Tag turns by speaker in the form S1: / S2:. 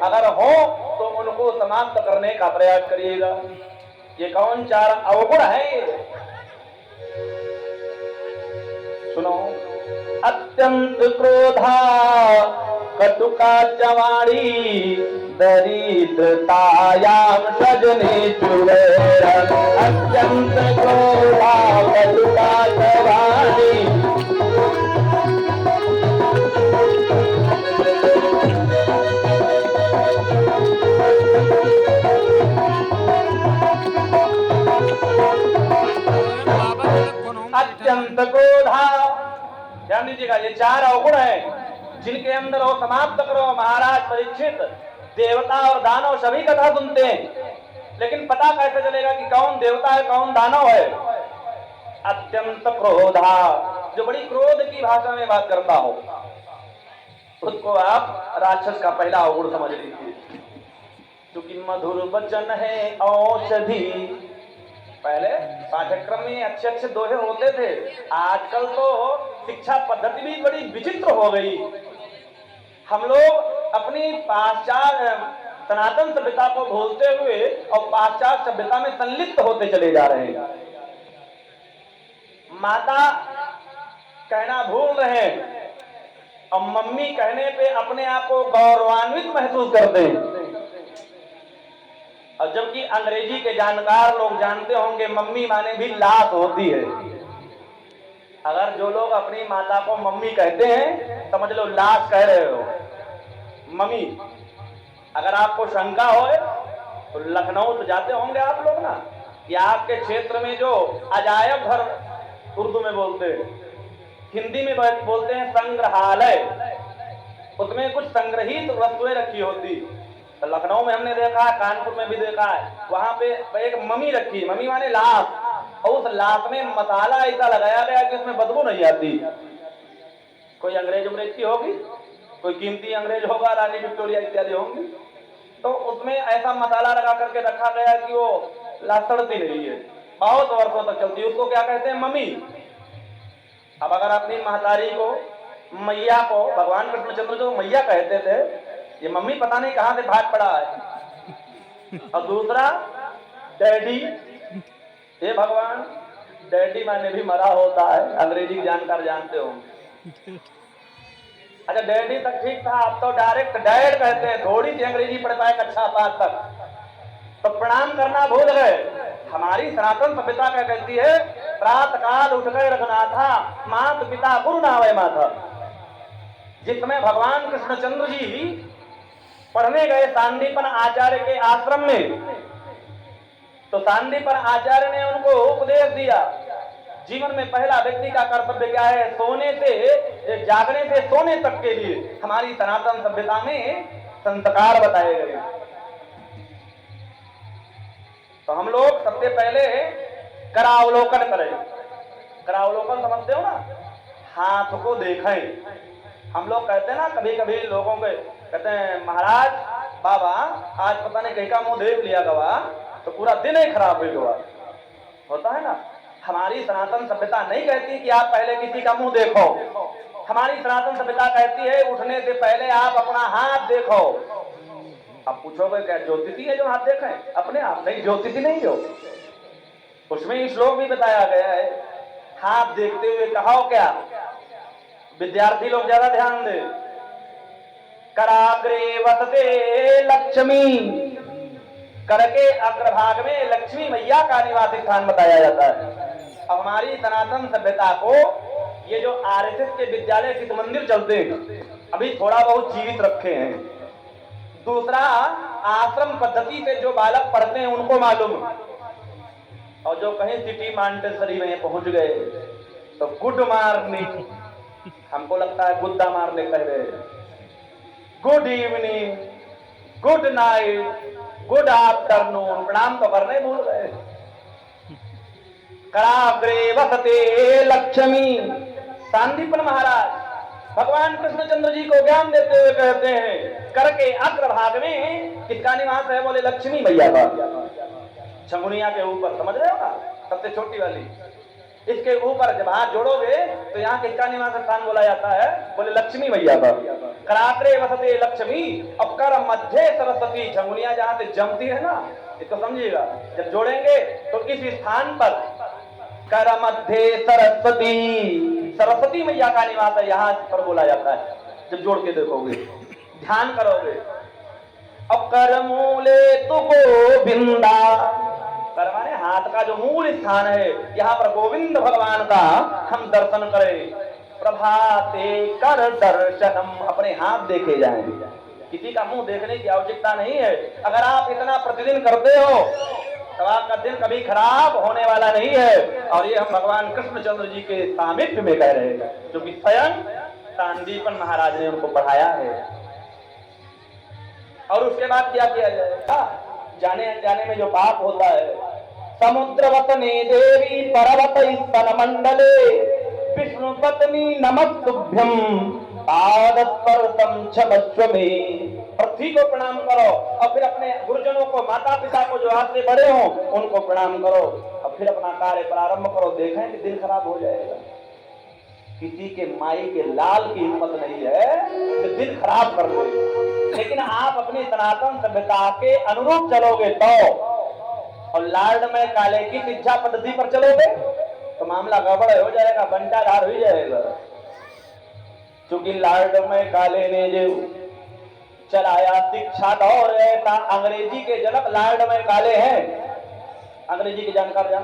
S1: अगर हो तो उनको समाप्त करने का प्रयास करिएगा। ये कौन चार अवगुण है? सुनो। अत्यंत क्रोधा, कटुका चवाड़ी, दरिद्रतायाम सजने चुड़ैल। अत्यंत क्रोधा, कटुका चवाड़ी, अत्यंत क्रोधा। ध्यान दीजिएगा, ये चार अवगुण है जिनके अंदर वो समाप्त करो। महाराज परीक्षित, देवता और दानव सभी कथा सुनते हैं, लेकिन पता कैसे चलेगा कि कौन देवता है कौन दानव है? अत्यंत क्रोधा, जो बड़ी क्रोध की भाषा में बात करता हो, उसको आप राक्षस का पहला अवगुण समझ लीजिए। क्योंकि मधुर वचन है औषधि। पहले पाठ्यक्रम में अच्छे अच्छे दोहे होते थे, आजकल तो शिक्षा पद्धति भी बड़ी विचित्र हो गई। हम लोग अपनी पाश्चात्य सनातन सभ्यता को भूलते हुए और पाश्चात्य सभ्यता में संलिप्त होते चले जा रहे हैं। माता कहना भूल रहे हैं और मम्मी कहने पे अपने आप को गौरवान्वित महसूस करते हैं। और जबकि अंग्रेजी के जानकार लोग जानते होंगे मम्मी माने भी लाश होती है। अगर जो लोग अपनी माता को मम्मी कहते हैं, समझ लो लाश कह रहे हो मम्मी। अगर आपको शंका हो तो लखनऊ तो जाते होंगे आप लोग ना, कि आपके क्षेत्र में जो अजायब घर उर्दू में बोलते हैं, हिंदी में बोलते हैं संग्रहालय, उसमें कुछ संग्रहित वस्तुएं रखी होती। तो लखनऊ में हमने देखा है, कानपुर में भी देखा है, वहां पे एक मम्मी रखी, मम्मी माने लाश, और उस लाश में मसाला ऐसा लगाया गया कि उसमें बदबू नहीं आती। कोई अंग्रेज की होगी, कोई कीमती अंग्रेज होगा, रानी विक्टोरिया इत्यादि होंगी, तो उसमें ऐसा मसाला लगा करके रखा गया कि वो लाश सड़ती नहीं है, बहुत वर्षों तक चलती है। उसको क्या कहते हैं? मम्मी। अब अगर अपनी महतारी को, मैया को, भगवान कृष्णचंद्र जो मैया कहते थे, ये मम्मी पता नहीं कहां से भाग पड़ा है। और दूसरा डैडी, हे भगवान, डैडी माने भी मरा होता है, अंग्रेजी जानकार जानते हो। अच्छा, डैडी तक ठीक था, अब तो डायरेक्ट डैड कहते हैं, थोड़ी सी अंग्रेजी पढ़ पाए कक्षा 5 तक, तो प्रणाम करना भूल गए। हमारी सनातन सभ्यता क्या कहती है? प्रातः काल उठ गए रखना था, माता पिता गुरु नावे माता। जिसमें भगवान कृष्णचंद्र जी पढ़ने गए सांदीपन आचार्य के आश्रम में, तो सांदीपन आचार्य ने उनको उपदेश दिया, जीवन में पहला व्यक्ति का कर्तव्य क्या है? सोने से जागने से सोने तक के लिए हमारी सनातन सभ्यता में संस्कार बताए गए। तो हम लोग सबसे पहले करावलोकन करें। करावलोकन समझते हो ना? हाथ को देखें। हम लोग कहते हैं ना, कभी कभी लोगों के कहते हैं, महाराज बाबा आज पता नहीं कहीं का मुंह देख लिया गवा तो पूरा दिन ही खराब हो गया, होता है ना। हमारी सनातन सभ्यता नहीं कहती कि आप पहले किसी का मुंह देखो। हमारी सनातन सभ्यता कहती है उठने से पहले आप अपना हाथ देखो। अब पूछोगे क्या ज्योतिषी है जो हाथ देखें? अपने आप नहीं, ज्योतिषी नहीं हो। उसमें श्लोक भी बताया गया है, हाथ देखते हुए कहो क्या? विद्यार्थी लोग ज्यादा ध्यान दे। कराग्रे वसते लक्ष्मी, कर के अग्रभाग में लक्ष्मी मैया का निवास स्थान बताया जाता है। अब हमारी सनातन सभ्यता को ये जो आरएसएस के विद्यालय शिशु मंदिर चलते हैं, अभी थोड़ा बहुत जीवित रखे हैं। दूसरा, आश्रम पद्धति से जो बालक पढ़ते हैं उनको मालूम, और जो कहीं सिटी मांटेसरी में पहुंच गए तो गुड मॉर्निंग, हमको लगता है गुद्दा मारने कह रहे हैं, good evening, good night, good afternoon, प्रणाम तो करने भूल गए। कराग्रे वसते लक्ष्मी। सांदीपन महाराज भगवान कृष्णचंद्र जी को ज्ञान देते हुए कहते हैं, करके अग्रभाग में किसका निवास है? बोले लक्ष्मी मैया का। छमुनिया के ऊपर, समझ रहे हो ना, सबसे छोटी वाली। इसके ऊपर जब हाथ जोड़ोगे तो यहाँ किसका निवास स्थान बोला जाता है? बोले लक्ष्मी मैया का। करात्रे वसते लक्ष्मी और कर मध्य सरस्वती। झंगुनिया जहां से जमती है ना, इसको समझिएगा, जब जोड़ेंगे तो इस स्थान पर कर मध्य सरस्वती, सरस्वती मैया का निवास है, यहाँ पर बोला जाता है। जब जोड़ के देखोगे, ध्यान करोगे। अब कर मूले तु गोविंदा, कर माने हाथ का जो मूल स्थान है, यहाँ पर गोविंद भगवान का हम दर्शन करें। प्रभाते कर दर्शनम, अपने हाथ देखे जाएंगे, किसी का मुंह देखने की आवश्यकता नहीं है। अगर आप इतना प्रतिदिन करते हो तो आपका दिन कभी खराब होने वाला नहीं है। और ये हम भगवान कृष्णचंद्र जी के सामिप्य में कह रहे हैं, जो कि स्वयं सांदीपन महाराज ने उनको पढ़ाया है। और उसके बाद क्या किया जाएगा? जाने अनजाने में जो पाप होता है, समुद्रवतने देवी पर्वत स्तन मंडले विष्णु पत्नी नमस्तुभ्यम पादस्पर्शम क्षमस्व में। पृथ्वी को प्रणाम करो और फिर अपने गुरुजनों को, माता पिता को जो आपसे बड़े हो उनको प्रणाम करो और फिर अपना कार्य प्रारंभ करो। देखें कि दिन खराब हो जाएगा। किसी के माई के लाल की हिम्मत नहीं है कि दिन खराब कर दे, लेकिन आप अपनी सनातन सभ्यता के अनुरूप चलोगे तो, और लार्ड में काले की शिक्षा पद्धति पर चलोगे तो मामला गड़बड़ हो जाएगा, बंटाधार हो जाएगा। क्योंकि लार्ड में काले ने जो चलाया शिक्षा दौर, अंग्रेजी के जनक लार्ड में काले हैं। अंग्रेजी की जानकार